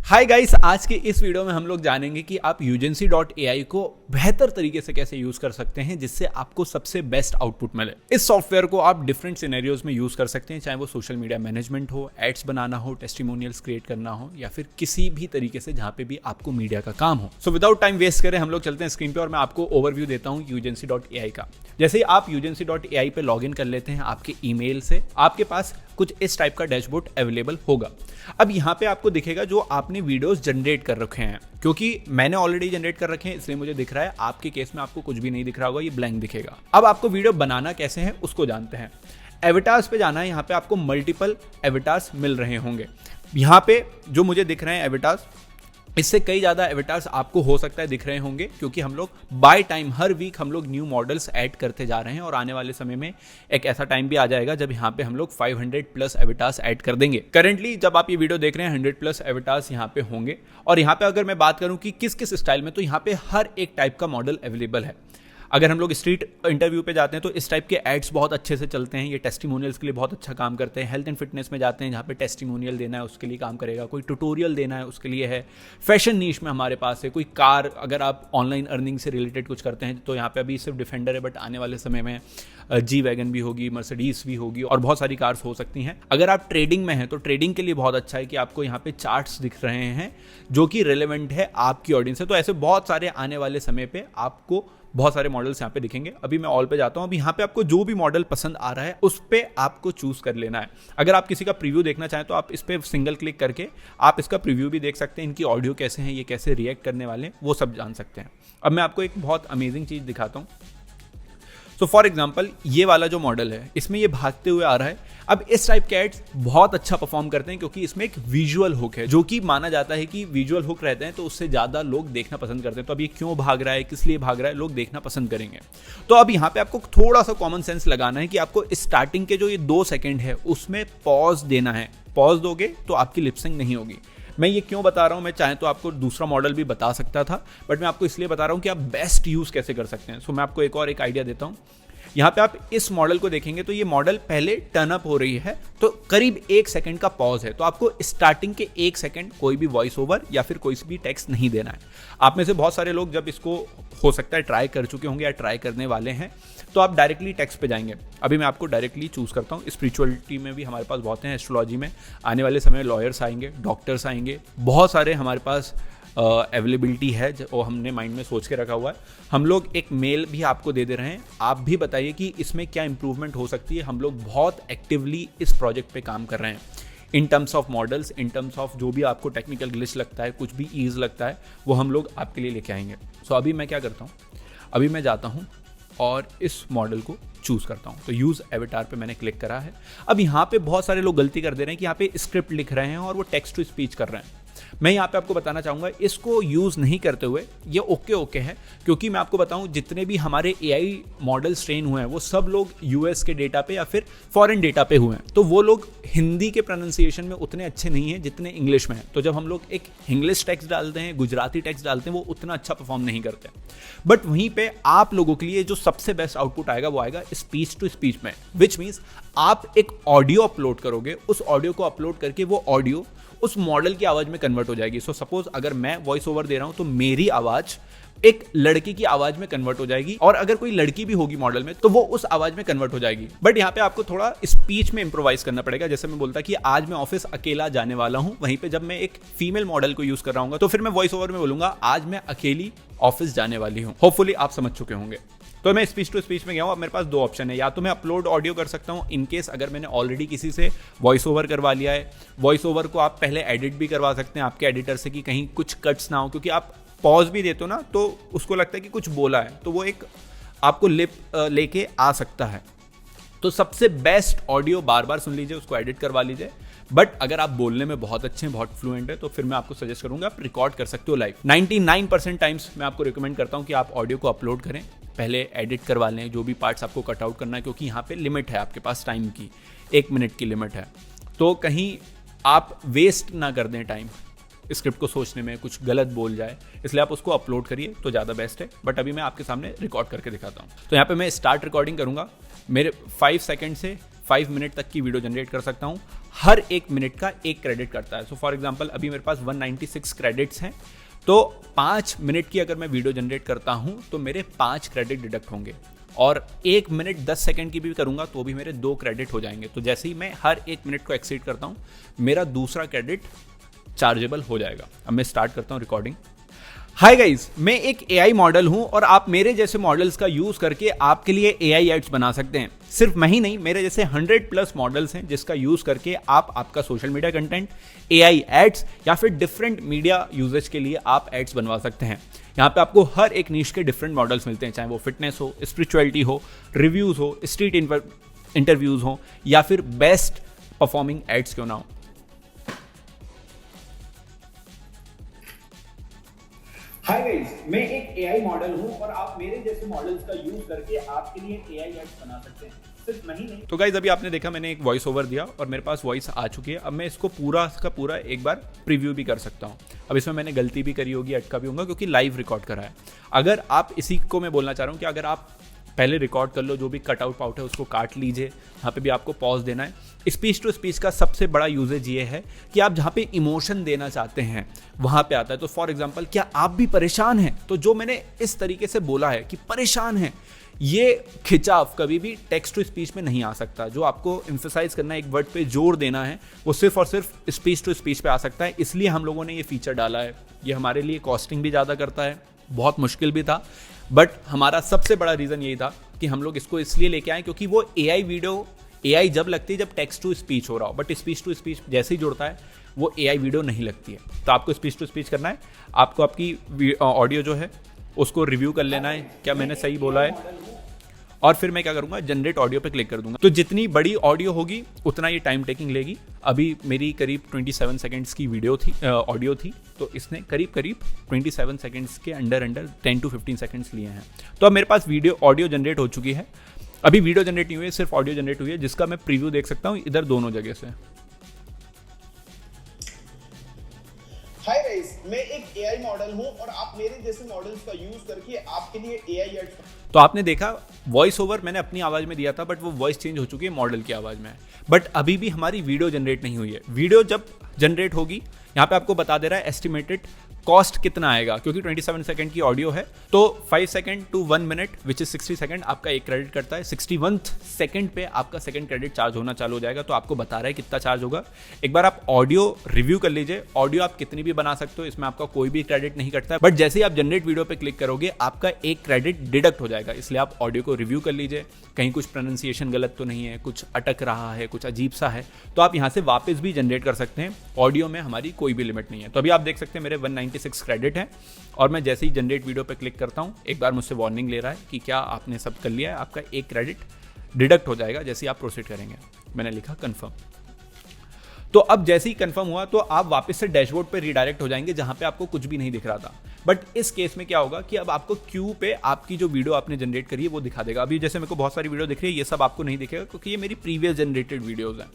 Hi guys, आज के इस वीडियो में हम लोग जानेंगे कि आप Urgency.ai को बेहतर तरीके से कैसे यूज कर सकते हैं जिससे आपको सबसे बेस्ट आउटपुट मिले। इस सॉफ्टवेयर को आप डिफरेंट सिनेरियोज में यूज कर सकते हैं, चाहे वो सोशल मीडिया मैनेजमेंट हो, एड्स बनाना हो, टेस्टिमोनियल्स क्रिएट करना हो या फिर किसी भी तरीके से जहां पे भी आपको मीडिया का काम हो। सो विदाउट टाइम वेस्ट करें हम लोग चलते हैं स्क्रीन पे और मैं आपको ओवरव्यू देता हूँ Urgency.ai का। जैसे ही आप Urgency.ai पे लॉग इन कर लेते हैं आपके ईमेल से, आपके पास कुछ इस टाइप का डैशबोर्ड अवेलेबल होगा। अब यहाँ पे आपको दिखेगा जो आपने वीडियोस जनरेट कर रखे हैं, क्योंकि मैंने ऑलरेडी जनरेट कर रखे हैं इसलिए मुझे दिख रहा है। आपके केस में आपको कुछ भी नहीं दिख रहा होगा, ये ब्लैंक दिखेगा। अब आपको वीडियो बनाना कैसे है उसको जानते हैं। एवेटार्स पे जाना है, यहाँ पे आपको मल्टीपल एवेटार्स मिल रहे होंगे। यहाँ पे जो मुझे दिख रहे हैं एवेटार्स, इससे कई ज़्यादा एवेटार्स आपको हो सकता है दिख रहे होंगे, क्योंकि हम लोग बाय टाइम हर वीक हम लोग न्यू मॉडल्स ऐड करते जा रहे हैं और आने वाले समय में एक ऐसा टाइम भी आ जाएगा जब यहाँ पे हम लोग 500 प्लस एवेटार्स ऐड कर देंगे। करंटली जब आप ये वीडियो देख रहे हैं 100 प्लस एवेटार्स यहाँ पे होंगे। और यहाँ पे अगर मैं बात करूँ कि किस किस स्टाइल में, तो यहाँ पे हर एक टाइप का मॉडल अवेलेबल है। अगर हम लोग स्ट्रीट इंटरव्यू पे जाते हैं तो इस टाइप के एड्स बहुत अच्छे से चलते हैं, ये टेस्टिमोनियल्स के लिए बहुत अच्छा काम करते हैं। हेल्थ एंड फिटनेस में जाते हैं जहाँ पे टेस्टिमोनियल देना है उसके लिए काम करेगा, कोई ट्यूटोरियल देना है उसके लिए है। फैशन नीश में हमारे पास है, कोई कार, अगर आप ऑनलाइन अर्निंग से रिलेटेड कुछ करते हैं तो यहाँ पे अभी सिर्फ डिफेंडर है, बट आने वाले समय में जी वैगन भी होगी, मर्सिडीज भी होगी और बहुत सारी कार्स हो सकती हैं। अगर आप ट्रेडिंग में हैं तो ट्रेडिंग के लिए बहुत अच्छा है कि आपको यहाँ पे चार्ट्स दिख रहे हैं जो कि रिलेवेंट है आपकी ऑडियंस से। तो ऐसे बहुत सारे आने वाले समय पे आपको बहुत सारे मॉडल्स यहाँ पे दिखेंगे। अभी मैं ऑल पे जाता हूँ। अभी यहाँ पे आपको जो भी मॉडल पसंद आ रहा है उस पे आपको चूज कर लेना है। अगर आप किसी का प्रीव्यू देखना चाहें तो आप इस पे सिंगल क्लिक करके आप इसका प्रीव्यू भी देख सकते हैं, इनकी ऑडियो कैसे हैं, ये कैसे रिएक्ट करने वाले हैं, वो सब जान सकते हैं। अब मैं आपको एक बहुत अमेजिंग चीज़ दिखाता हूँ। सो फॉर एग्जाम्पल ये वाला जो मॉडल है इसमें ये भागते हुए आ रहा है। अब इस टाइप के एड्स बहुत अच्छा परफॉर्म करते हैं क्योंकि इसमें एक विजुअल हुक है, जो कि माना जाता है कि विजुअल हुक रहते हैं तो उससे ज़्यादा लोग देखना पसंद करते हैं। तो अब ये क्यों भाग रहा है, किस लिए भाग रहा है, लोग देखना पसंद करेंगे। तो अब यहाँ पे आपको थोड़ा सा कॉमन सेंस लगाना है कि आपको स्टार्टिंग के जो ये 2 सेकेंड है उसमें पॉज देना है। पॉज दोगे तो आपकी लिपसिंग नहीं होगी। मैं ये क्यों बता रहा हूँ, मैं चाहे तो आपको दूसरा मॉडल भी बता सकता था, बट मैं आपको इसलिए बता रहा हूँ कि आप बेस्ट यूज़ कैसे कर सकते हैं। सो मैं आपको एक आइडिया देता हूँ। यहाँ पे आप इस मॉडल को देखेंगे तो ये मॉडल पहले टर्न अप हो रही है, तो करीब 1 सेकंड का पॉज है। तो आपको स्टार्टिंग के 1 सेकंड कोई भी वॉइस ओवर या फिर कोई भी टेक्स्ट नहीं देना है। आप में से बहुत सारे लोग जब इसको हो सकता है ट्राई कर चुके होंगे या ट्राई करने वाले हैं, तो आप डायरेक्टली टेक्स्ट पे जाएंगे। अभी मैं आपको डायरेक्टली चूज करता हूँ। स्पिरिचुअलिटी में भी हमारे पास बहुत हैं, एस्ट्रोलॉजी में आने वाले समय में लॉयर्स आएंगे, डॉक्टर्स आएंगे, बहुत सारे हमारे पास अवेलेबिलिटी है जो हमने माइंड में सोच के रखा हुआ है। हम लोग एक मेल भी आपको दे रहे हैं, आप भी बताइए कि इसमें क्या इंप्रूवमेंट हो सकती है। हम लोग बहुत एक्टिवली इस प्रोजेक्ट पे काम कर रहे हैं in terms of models, in terms of जो भी आपको टेक्निकल ग्लिच लगता है, कुछ भी ईज लगता है, वो हम लोग आपके लिए लेके आएंगे। सो अभी मैं क्या करता हूँ, अभी मैं जाता हूँ और इस मॉडल को चूज करता हूँ। तो यूज एवेटार पे मैंने क्लिक करा है। अब यहाँ पे बहुत सारे लोग गलती कर दे रहे हैं कि यहाँ पे स्क्रिप्ट लिख रहे हैं और वो टेक्स्ट टू स्पीच कर रहे हैं। मैं यहाँ पे आपको बताना चाहूँगा इसको यूज़ नहीं करते हुए ये ओके है, क्योंकि मैं आपको बताऊँ जितने भी हमारे AI मॉडल्स ट्रेन हुए हैं वो सब लोग US के डेटा पे या फिर फॉरेन डेटा पे हुए हैं। तो वो लोग हिंदी के प्रोनाउंसिएशन में उतने अच्छे नहीं हैं जितने इंग्लिश में हैं। तो जब हम लोग एक इंग्लिश टेक्स्ट डालते हैं, गुजराती टेक्स्ट डालते हैं, वो उतना अच्छा परफॉर्म नहीं करते। बट वहीं पर आप लोगों के लिए जो सबसे बेस्ट आउटपुट आएगा वो आएगा स्पीच टू स्पीच में, विच मीन्स आप एक ऑडियो अपलोड करोगे, उस ऑडियो को अपलोड करके वो ऑडियो उस मॉडल की आवाज में कन्वर्ट हो जाएगी। सो सपोज अगर मैं वॉइस ओवर दे रहा हूं तो मेरी आवाज एक लड़की की आवाज में कन्वर्ट हो जाएगी, और अगर कोई लड़की भी होगी मॉडल में तो वो उस आवाज में कन्वर्ट हो जाएगी। बट यहाँ पे आपको थोड़ा स्पीच में इंप्रोवाइज करना पड़ेगा। जैसे मैं बोलता कि आज मैं ऑफिस अकेला जाने वाला हूं, वहीं पे जब मैं एक फीमेल मॉडल को यूज कर रहा हूँ तो फिर मैं वॉइस ओवर में बोलूंगा आज मैं अकेली ऑफिस जाने वाली हूँ। होपफुली आप समझ चुके होंगे। तो मैं स्पीच टू स्पीच में गया हूँ। अब मेरे पास 2 ऑप्शन है, या तो मैं अपलोड ऑडियो कर सकता हूँ इन केस अगर मैंने ऑलरेडी किसी से वॉइस ओवर करवा लिया है। वॉइस ओवर को आप पहले एडिट भी करवा सकते हैं आपके एडिटर से कि कहीं कुछ कट्स ना हो, क्योंकि आप पॉज भी देते हो ना तो उसको लगता है कि कुछ बोला है, तो वो एक आपको लिप लेके आ सकता है। तो सबसे बेस्ट ऑडियो बार बार सुन लीजिए, उसको एडिट करवा लीजिए। बट अगर आप बोलने में बहुत अच्छे हैं, बहुत फ्लुएंट है, तो फिर मैं आपको सजेस्ट करूंगा आप रिकॉर्ड कर सकते हो लाइव। 99% टाइम्स मैं आपको रिकमेंड करता हूं कि आप ऑडियो को अपलोड करें, पहले एडिट करवा लें जो भी पार्ट्स आपको कट आउट करना है, क्योंकि यहाँ पे लिमिट है आपके पास टाइम की, 1 मिनट की लिमिट है। तो कहीं आप वेस्ट ना कर दें टाइम स्क्रिप्ट को सोचने में, कुछ गलत बोल जाए, इसलिए आप उसको अपलोड करिए तो ज़्यादा बेस्ट है। बट अभी मैं आपके सामने रिकॉर्ड करके दिखाता हूँ। तो यहाँ पे मैं स्टार्ट रिकॉर्डिंग करूँगा। मेरे 5 सेकंड से 5 मिनट तक की वीडियो जनरेट कर सकता हूँ। हर 1 मिनट का 1 क्रेडिट करता है। सो फॉर एग्जांपल अभी मेरे पास 196 क्रेडिट्स हैं, तो 5 मिनट की अगर मैं वीडियो जनरेट करता हूँ तो मेरे 5 क्रेडिट डिडक्ट होंगे, और 1 मिनट 10 सेकंड की भी करूँगा तो भी मेरे 2 क्रेडिट हो जाएंगे। तो जैसे ही मैं हर 1 मिनट को एक्सीड करता हूँ, मेरा दूसरा क्रेडिट चार्जेबल हो जाएगा। अब मैं स्टार्ट करता हूँ रिकॉर्डिंग। हाय गाइस, मैं एक एआई मॉडल हूं और आप मेरे जैसे मॉडल्स का यूज करके आपके लिए एआई एड्स बना सकते हैं। सिर्फ मैं ही नहीं, मेरे जैसे 100+ मॉडल्स हैं जिसका यूज करके आप आपका social media content, AI ads या फिर डिफरेंट मीडिया यूजेज के लिए आप एड्स बनवा सकते हैं। यहाँ पे आपको हर एक नीश के डिफरेंट मॉडल्स मिलते हैं, चाहे वो फिटनेस हो, स्पिरिचुअलिटी हो, रिव्यूज हो, स्ट्रीट इंटरव्यूज हो या फिर बेस्ट परफॉर्मिंग एड्स क्यों ना हो। हाय गाइस, मैं एक एआई मॉडल हूं और आप मेरे जैसे मॉडल्स का यूज करके आपके लिए एआई एड्स बना सकते हैं। सिर्फ मैं ही नहीं। तो गाइस, अभी आपने देखा मैंने एक वॉइस ओवर दिया और मेरे पास वॉइस आ चुकी है। अब मैं इसको पूरा का पूरा एक बार प्रीव्यू भी कर सकता हूं। अब इसमें मैंने गलती भी करी होगी, अटका भी होगा, क्योंकि लाइव रिकॉर्ड करा है। अगर आप इसी को मैं बोलना चाह रहा हूं कि अगर आप पहले रिकॉर्ड कर लो, जो भी कट आउट पाउट है उसको काट लीजिए, यहाँ पे भी आपको पॉज देना है। स्पीच टू स्पीच का सबसे बड़ा यूजेज ये है कि आप जहाँ पे इमोशन देना चाहते हैं वहाँ पे आता है। तो फॉर एग्जांपल, क्या आप भी परेशान हैं? तो जो मैंने इस तरीके से बोला है कि परेशान हैं, ये खिंचाव कभी भी टेक्स्ट टू स्पीच में नहीं आ सकता। जो आपको एम्फेसाइज करना है, एक वर्ड पे जोर देना है, वो सिर्फ और सिर्फ स्पीच टू स्पीच पे आ सकता है। इसलिए हम लोगों ने ये फीचर डाला है। ये हमारे लिए कॉस्टिंग भी ज़्यादा करता है, बहुत मुश्किल भी था, बट हमारा सबसे बड़ा रीज़न यही था कि हम लोग इसको इसलिए लेके आए क्योंकि वो एआई वीडियो, एआई जब लगती है जब टेक्स्ट टू स्पीच हो रहा हो, बट स्पीच टू स्पीच जैसे ही जुड़ता है वो एआई वीडियो नहीं लगती है। तो आपको स्पीच टू स्पीच करना है, आपको आपकी ऑडियो जो है उसको रिव्यू कर लेना है, क्या मैंने सही बोला है, और फिर मैं क्या करूँगा, जनरेट ऑडियो पे क्लिक कर दूंगा। तो जितनी बड़ी ऑडियो होगी उतना ये टाइम टेकिंग लेगी। अभी मेरी करीब 27 सेकंड्स की वीडियो थी, ऑडियो थी, तो इसने करीब 27 सेकंड्स के अंडर 10 to 15 सेकंड्स लिए हैं। तो अब मेरे पास ऑडियो जनरेट हो चुकी है। अभी वीडियो जनरेट नहीं हुई है, सिर्फ ऑडियो जनरेट हुई है, जिसका मैं प्रीव्यू देख सकता हूँ इधर दोनों जगह से। हाय गाइस, मैं एक एआई मॉडल हूं और आप मेरे जैसे मॉडल्स का यूज करके आपके लिए एआई एड्स। तो आपने देखा वॉइस ओवर मैंने अपनी आवाज में दिया था, बट वो वॉइस चेंज हो चुकी है, मॉडल की आवाज में है। बट अभी भी हमारी वीडियो जनरेट नहीं हुई है। वीडियो जब जनरेट होगी, यहाँ पे आपको बता दे रहा है एस्टिमेटेड कॉस्ट कितना आएगा, क्योंकि 27 सेकंड की ऑडियो है, तो 5 second to 1 minute which is 60 seconds आपका एक क्रेडिट करता है। 61th सेकंड पे आपका सेकंड क्रेडिट चार्ज होना चालू हो जाएगा। तो आपको बता रहा है कितना चार्ज होगा। एक बार आप ऑडियो रिव्यू कर लीजिए। ऑडियो आप कितनी भी बना सकते हो, इसमें आपका कोई भी क्रेडिट नहीं कटता है, बट जैसे ही आप जनरेट वीडियो पे क्लिक करोगे आपका एक क्रेडिट डिडक्ट हो जाएगा। इसलिए आप ऑडियो को रिव्यू कर लीजिए, कहीं कुछ प्रोनाउंसिएशन गलत तो नहीं है, कुछ अटक रहा है, कुछ अजीब सा है, तो आप यहाँ से वापस भी जनरेट कर सकते हैं। ऑडियो में हमारी कोई भी लिमिट नहीं है। तो अभी आप देख सकते हैं मेरे 196 क्रेडिट है, और मैं जैसे ही जनरेट वीडियो पे क्लिक करता हूँ, एक बार मुझसे वार्निंग ले रहा है कि क्या आपने सब कर लिया है, आपका एक क्रेडिट डिडक्ट हो जाएगा जैसे ही आप प्रोसीड करेंगे। मैंने लिखा कंफर्म। तो अब जैसे ही कंफर्म हुआ तो आप वापस से डैशबोर्ड पे रीडायरेक्ट हो जाएंगे जहां पे आपको कुछ भी नहीं दिख रहा था। बट इस केस में क्या होगा कि अब आपको क्यू पे आपकी जो वीडियो आपने जनरेट करी है वो दिखा देगा। अभी जैसे मेरे को बहुत सारी वीडियो दिख रही है, ये सब आपको नहीं दिखेगा क्योंकि ये मेरी प्रीवियस जनरेटेड वीडियोज हैं।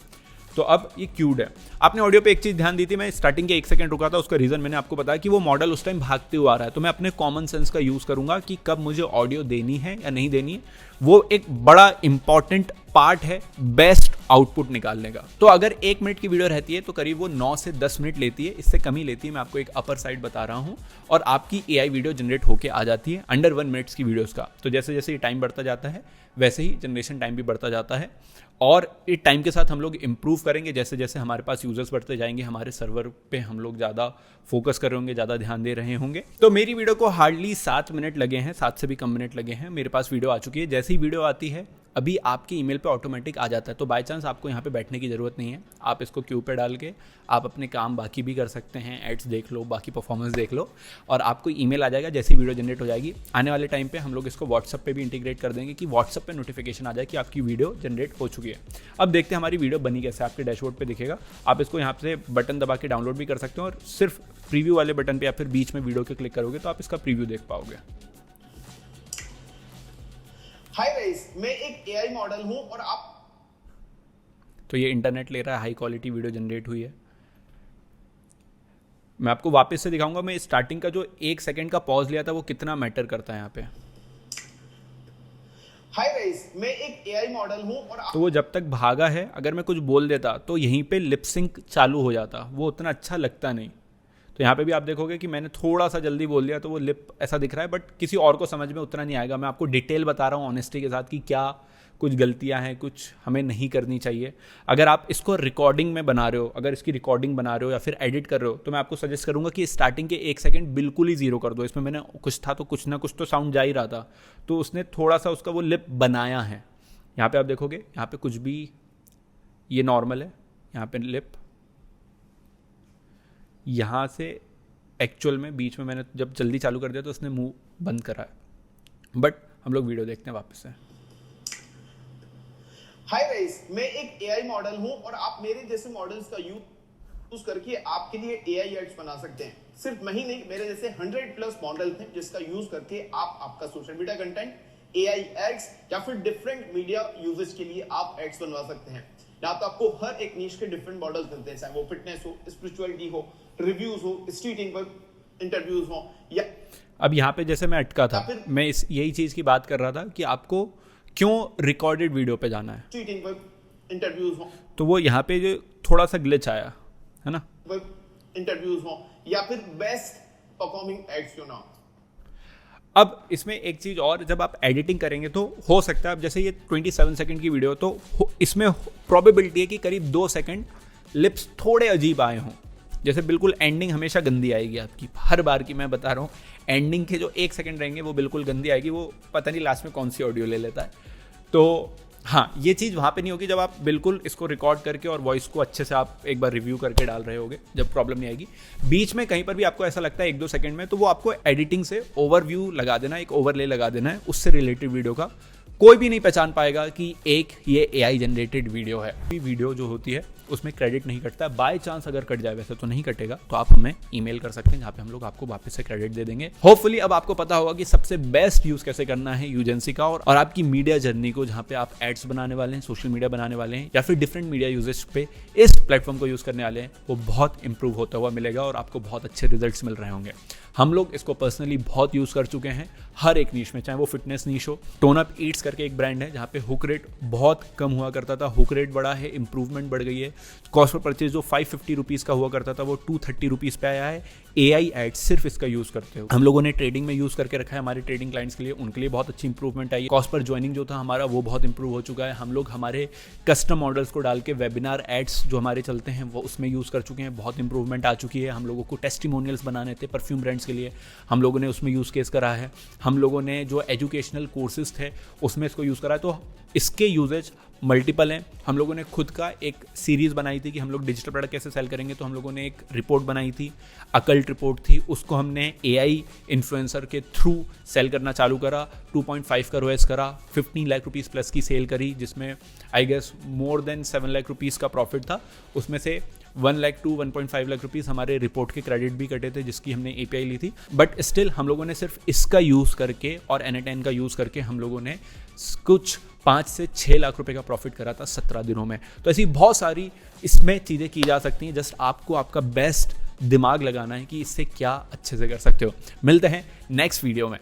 तो अब ये क्यूड है। आपने ऑडियो पे एक चीज़ ध्यान दी थी, मैं स्टार्टिंग के 1 सेकंड रुका था, उसका रीज़न मैंने आपको बताया कि वो मॉडल उस टाइम भागते हुए आ रहा है। तो मैं अपने कॉमन सेंस का यूज़ करूंगा कि कब मुझे ऑडियो देनी है या नहीं देनी है। वो एक बड़ा इंपॉर्टेंट पार्ट है बेस्ट आउटपुट निकालने का। तो अगर 1 मिनट की वीडियो रहती है तो करीब वो 9 से 10 मिनट लेती है, इससे कम ही लेती है। मैं आपको एक अपर साइड बता रहा हूँ, और आपकी एआई वीडियो जनरेट होके आ जाती है अंडर 1 मिनट्स की वीडियोज़ का। तो जैसे जैसे ये टाइम बढ़ता जाता है वैसे ही जनरेशन टाइम भी बढ़ता जाता है, और इस टाइम के साथ हम लोग इम्प्रूव करेंगे। जैसे जैसे हमारे पास यूजर्स बढ़ते जाएंगे, हमारे सर्वर पे हम लोग ज़्यादा फोकस कर रहे होंगे, ज़्यादा ध्यान दे रहे होंगे। तो मेरी वीडियो को हार्डली 7 मिनट लगे हैं, 7 से भी कम मिनट लगे हैं। मेरे पास वीडियो आ चुकी है। जैसी वीडियो आती है अभी आपके ईमेल पे ऑटोमेटिक आ जाता है। तो बाय चांस आपको यहाँ पे बैठने की ज़रूरत नहीं है, आप इसको क्यू पे डाल के आप अपने काम बाकी भी कर सकते हैं, एड्स देख लो, बाकी परफॉर्मेंस देख लो, और आपको ईमेल आ जाएगा जैसी वीडियो जनरेट हो जाएगी। आने वाले टाइम पे हम लोग इसको व्हाट्सअप पे भी इंटीग्रेट कर देंगे कि व्हाट्सअप पे नोटिफिकेशन आ जाए कि आपकी वीडियो जनरेट हो चुकी है। अब देखते हैं हमारी वीडियो बनी कैसे। आपके डैशबोर्ड पे दिखेगा, आप इसको यहाँ से बटन दबा के डाउनलोड भी कर सकते हो, और सिर्फ प्रीव्यू वाले बटन पे या फिर बीच में वीडियो के क्लिक करोगे तो आप इसका प्रीव्यू देख पाओगे। हाय गाइस, मैं एक एआई मॉडल हूं और आप। तो ये इंटरनेट ले रहा है, हाई क्वालिटी वीडियो जनरेट हुई है। मैं आपको वापस से दिखाऊंगा, मैं स्टार्टिंग का जो 1 सेकंड का पॉज लिया था वो कितना मैटर करता है यहाँ पे। हाय गाइस, मैं एक एआई मॉडल हूं और तो वो जब तक भागा है, अगर मैं कुछ बोल देता तो यहीं पे लिप सिंक चालू हो जाता, वो उतना अच्छा लगता नहीं। तो यहाँ पे भी आप देखोगे कि मैंने थोड़ा सा जल्दी बोल दिया तो वो लिप ऐसा दिख रहा है, बट किसी और को समझ में उतना नहीं आएगा। मैं आपको डिटेल बता रहा हूँ ऑनेस्टी के साथ कि क्या कुछ गलतियाँ हैं, कुछ हमें नहीं करनी चाहिए। अगर आप इसको रिकॉर्डिंग में बना रहे हो, अगर इसकी रिकॉर्डिंग बना रहे हो या फिर एडिट कर रहे हो, तो मैं आपको सजेस्ट करूँगा कि स्टार्टिंग के 1 सेकंड बिल्कुल ही जीरो कर दो। इसमें मैंने कुछ था तो कुछ ना कुछ तो साउंड जा ही रहा था, तो उसने थोड़ा सा उसका वो लिप बनाया है। यहाँ पे आप देखोगे, यहाँ पे कुछ भी, ये नॉर्मल है, यहाँ पे लिप, यहाँ से एक्चुअल में बीच में मैंने जब जल्दी चालू कर दिया तो उसने मुंह बंद करा है। बट हम लोग वीडियो देखते हैं वापस से। हाय गाइस, मैं एक एआई मॉडल हूं और आप मेरे जैसे मॉडल्स का यूज करके आपके लिए एआई एड्स बना सकते हैं। सिर्फ मैं ही नहीं, मेरे जैसे 100+ मॉडल्स हैं जिसका यूज करके आप आपका social media content, AI ads या फिर डिफरेंट मीडिया यूजेस के लिए आप एड्स बनवा सकते हैं। यहाँ तो आपको हर एक नीश के डिफरेंट मॉडल्स मिलते हैं, चाहे वो फिटनेस हो, स्पिरिचुअलिटी हो, रिव्यूज हो, स्ट्रीटिंग पर इंटरव्यूज हो, या अब यहाँ पे जैसे मैं अटका था, मैं यही चीज़ की बात कर रहा था कि आपको क्यों रिकॉर्डेड वीडियो पे जाना है। स्ट्रीटिंग पर इंटरव्यूज हो, तो वो यहाँ पे जो थोड़ा सा ग्लिच आया है ना, इंटरव्यूज हो, या फिर बेस्ट परफॉर्मिंग एड्स क्यों ना हो। अब इसमें एक चीज़ और, जब आप एडिटिंग करेंगे तो हो सकता है, अब जैसे ये 27 सेकंड की वीडियो, तो इसमें प्रोबेबिलिटी है कि करीब 2 सेकंड लिप्स थोड़े अजीब आए हों। जैसे बिल्कुल एंडिंग हमेशा गंदी आएगी आपकी, हर बार की मैं बता रहा हूँ, एंडिंग के जो 1 सेकंड रहेंगे वो बिल्कुल गंदी आएगी। वो पता नहीं लास्ट में कौन सी ऑडियो ले लेता है। तो हाँ, ये चीज़ वहाँ पे नहीं होगी जब आप बिल्कुल इसको रिकॉर्ड करके और वॉइस को अच्छे से आप एक बार रिव्यू करके डाल रहे होगे, जब प्रॉब्लम नहीं आएगी। बीच में कहीं पर भी आपको ऐसा लगता है 1-2 सेकंड में, तो वो आपको एडिटिंग से ओवरव्यू लगा देना, एक ओवरले लगा देना है, उससे रिलेटेड वीडियो का। कोई भी नहीं पहचान पाएगा कि एक ये एआई जनरेटेड वीडियो है। वीडियो जो होती है उसमें क्रेडिट नहीं कटता। बाय चांस अगर कट जाए, वैसे तो नहीं कटेगा, तो आप हमें ईमेल कर सकते हैं जहाँ पे हम लोग आपको वापस से क्रेडिट दे देंगे। होपफुली अब आपको पता होगा कि सबसे बेस्ट यूज कैसे करना है यूजेंसी का, और आपकी मीडिया जर्नी को, जहाँ पे आप एड्स बनाने वाले हैं, सोशल मीडिया बनाने वाले हैं, या फिर डिफरेंट मीडिया यूजेस पे इस प्लेटफॉर्म को यूज करने वाले हैं, वो बहुत इंप्रूव होता हुआ मिलेगा और आपको बहुत अच्छे रिजल्ट्स मिल रहे होंगे। हम लोग इसको पर्सनली बहुत यूज कर चुके हैं हर एक नीश में, चाहे वो फिटनेस नीश हो। टोनअप ईट्स करके एक ब्रांड है जहाँ पे हुक रेट बहुत कम हुआ करता था, हुक रेट बढ़ा है, इंप्रूवमेंट बढ़ गई है। कॉस्ट पर परचेज जो 550 रुपीज़ का हुआ करता था वो 230 रुपीज़ पे आया है। एआई एड्स सिर्फ इसका यूज करते हो। हम लोगों ने ट्रेडिंग में यूज करके रखा है हमारे ट्रेडिंग क्लाइंट्स के लिए, उनके लिए बहुत अच्छी इंप्रूवमेंट आई है। कॉस्ट पर ज्वाइनिंग जो था हमारा वो बहुत इंप्रूव हो चुका है। हम लोग हमारे कस्टम मॉडल्स को डाल के वेबिनार एड्स जो हमारे चलते हैं वो उसमें यूज कर चुके हैं, बहुत इंप्रूवमेंट आ चुकी है। हम लोगों को टेस्टिमोनियल्स बनाने थे परफ्यूम ब्रांड्स के लिए, हम लोगों ने उसमें यूज केस करा है। हम लोगों ने जो एजुकेशनल कोर्सेज थे उसमें इसको यूज करा है। तो इसके यूजेज मल्टीपल हैं। हम लोगों ने खुद का एक सीरीज़ बनाई थी कि हम लोग डिजिटल प्रोडक्ट कैसे सेल करेंगे, तो हम लोगों ने एक रिपोर्ट बनाई थी, अकल्ट रिपोर्ट थी, उसको हमने एआई इन्फ्लुएंसर के थ्रू सेल करना चालू करा। 2.5 का रोएस करा, 15 लाख रुपीज़ प्लस की सेल करी, जिसमें I guess more than 7 lakh rupees का प्रॉफिट था। उसमें से 1 लाख टू 1.5 लाख रुपीज़ हमारे रिपोर्ट के क्रेडिट भी कटे थे, जिसकी हमने एपीआई ली थी। बट स्टिल हम लोगों ने सिर्फ इसका यूज़ करके और N10 का यूज़ करके हम लोगों ने कुछ 5 से 6 लाख रुपए का प्रॉफिट करा था 17 दिनों में। तो ऐसी बहुत सारी इसमें चीज़ें की जा सकती हैं, जस्ट आपको आपका बेस्ट दिमाग लगाना है कि इससे क्या अच्छे से कर सकते हो। मिलते हैं नेक्स्ट वीडियो में।